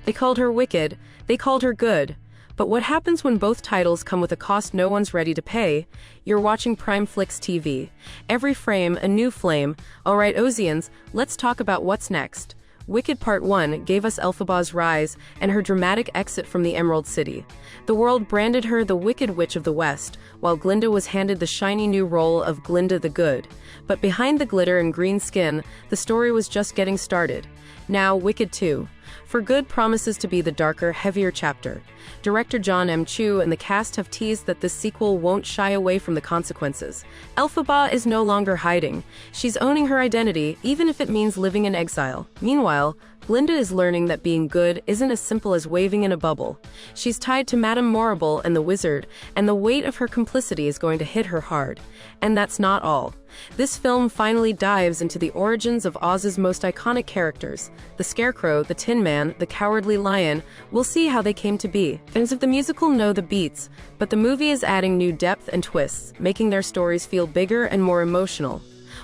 They called her wicked, they called her good. But what happens when both titles come with a cost no one's ready to pay? You're watching Prime Flix TV. Every frame, a new flame. Alright, Ozians, let's talk about what's next. Wicked Part 1 gave us Elphaba's rise and her dramatic exit from the Emerald City. The world branded her the Wicked Witch of the West, while Glinda was handed the shiny new role of Glinda the Good. But behind the glitter and green skin, the story was just getting started. Now, Wicked 2. For Good promises to be the darker, heavier chapter. Director John M. Chu and the cast have teased that this sequel won't shy away from the consequences. Elphaba is no longer hiding. She's owning her identity, even if it means living in exile. Meanwhile, Glinda is learning that being good isn't as simple as waving in a bubble. She's tied to Madame Morrible and the Wizard, and the weight of her complicity is going to hit her hard. And that's not all. This film finally dives into the origins of Oz's most iconic characters. The Scarecrow, the Tin Man, the Cowardly Lion. We'll see how they came to be. Fans of the musical know the beats, but the movie is adding new depth and twists, making their stories feel bigger and more emotional.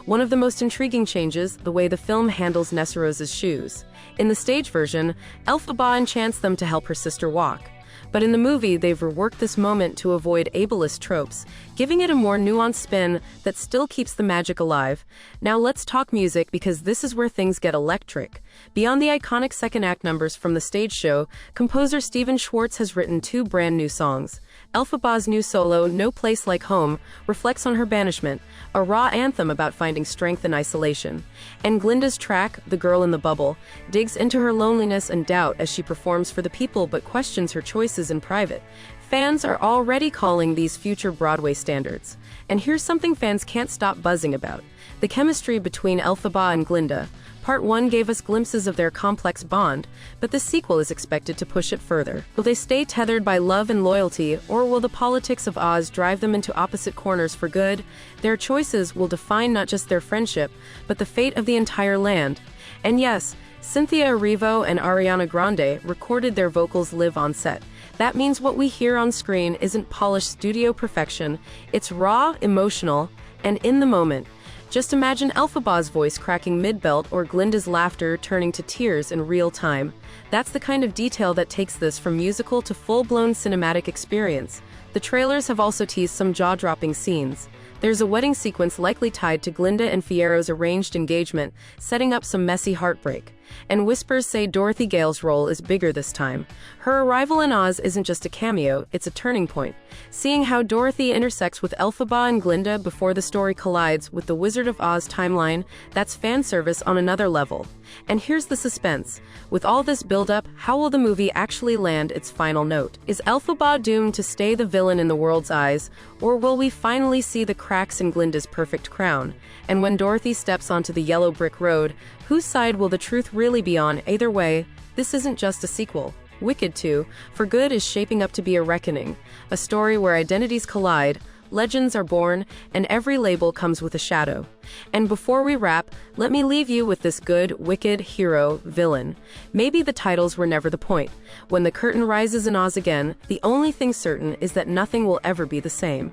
One of the most intriguing changes, the way the film handles Nessrose's shoes. In the stage version, Elphaba enchants them to help her sister walk. But in the movie, they've reworked this moment to avoid ableist tropes, giving it a more nuanced spin that still keeps the magic alive. Now let's talk music, because this is where things get electric. Beyond the iconic second act numbers from the stage show, composer Stephen Schwartz has written two brand new songs. Elphaba's new solo, No Place Like Home, reflects on her banishment, a raw anthem about finding strength in isolation. And Glinda's track, The Girl in the Bubble, digs into her loneliness and doubt as she performs for the people but questions her choices in private. Fans are already calling these future Broadway standards. And here's something fans can't stop buzzing about: the chemistry between Elphaba and Glinda. Part 1 gave us glimpses of their complex bond, but the sequel is expected to push it further. Will they stay tethered by love and loyalty, or will the politics of Oz drive them into opposite corners for good? Their choices will define not just their friendship, but the fate of the entire land. And yes, Cynthia Erivo and Ariana Grande recorded their vocals live on set. That means what we hear on screen isn't polished studio perfection, it's raw, emotional, and in the moment. Just imagine Elphaba's voice cracking mid-belt or Glinda's laughter turning to tears in real time. That's the kind of detail that takes this from musical to full-blown cinematic experience. The trailers have also teased some jaw-dropping scenes. There's a wedding sequence likely tied to Glinda and Fiero's arranged engagement, setting up some messy heartbreak. And whispers say Dorothy Gale's role is bigger this time. Her arrival in Oz isn't just a cameo, it's a turning point. Seeing how Dorothy intersects with Elphaba and Glinda before the story collides with the Wizard of Oz timeline, that's fan service on another level. And here's the suspense. With all this build-up, how will the movie actually land its final note? Is Elphaba doomed to stay the villain in the world's eyes, or will we finally see the cracks in Glinda's perfect crown? And when Dorothy steps onto the yellow brick road, whose side will the truth really be on? Either way, this isn't just a sequel. Wicked 2, For Good, is shaping up to be a reckoning, a story where identities collide, legends are born, and every label comes with a shadow. And before we wrap, let me leave you with this: good, wicked, hero, villain. Maybe the titles were never the point. When the curtain rises in Oz again, the only thing certain is that nothing will ever be the same.